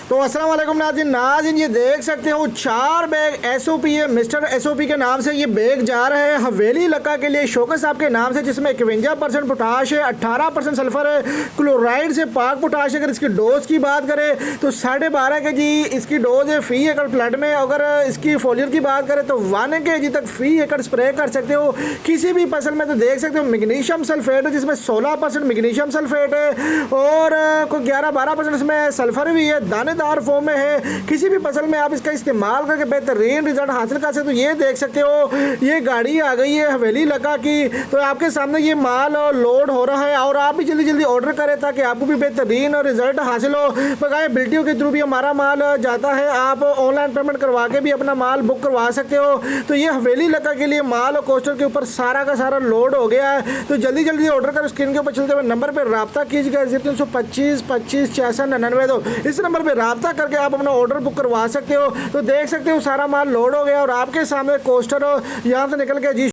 तो अस्सलाम वालेकुम नाज़रीन, ये देख सकते हो 4 बैग एसओपी है मिस्टर एसओपी के नाम से ये बैग जा रहे हैं हवेली लक्का के लिए शौकत साहब के नाम से, जिसमें 51% पोटाश है, 18% सल्फर है, क्लोराइड से पाक पोटाश। अगर इसकी डोज की बात करें तो 12.5 kg इसकी डोज है फी एकड़ प्लांट में। अगर इसकी फोलियर की बात करें तो 1 kg तक फी एकड़ स्प्रे कर सकते हो किसी भी फसल में। तो देख सकते हो मैग्नीशियम सल्फेट है जिसमें 16% मैग्नीशियम सल्फेट है और कोई 11-12% इसमें सल्फर भी है, दानेदार फॉर्म में है। किसी भी फसल में आप इसका इस्तेमाल करके बेहतरीन रिजल्ट हासिल कर सकते हो। ये देख सकते हो ये गाड़ी आ गई है हवेली लक्का की, तो आपके सामने ये माल लोड हो रहा है और आप भी जल्दी जल्दी ऑर्डर करें ताकि आपको भी बेहतरीन रिजल्ट हासिल हो। बकाया बिल्टियों के थ्रू भी हमारा माल जाता है, आप ऑनलाइन पेमेंट करवा के भी अपना माल बुक करवा सकते हो। तो ये हवेली लक्का के लिए माल और कोस्टर के ऊपर सारा का सारा लोड हो गया है, तो जल्दी जल्दी ऑर्डर करो। स्क्रीन के ऊपर चलते हुए नंबर पर रब्ता कीजिएगा 325 25 66 99। इस नंबर पर रब्ता करके आप अपना ऑर्डर बुक करवा सकते हो। तो देख सकते हो सारा माल लोड हो गया और आपके सामने कोस्टर यहाँ से निकल के जी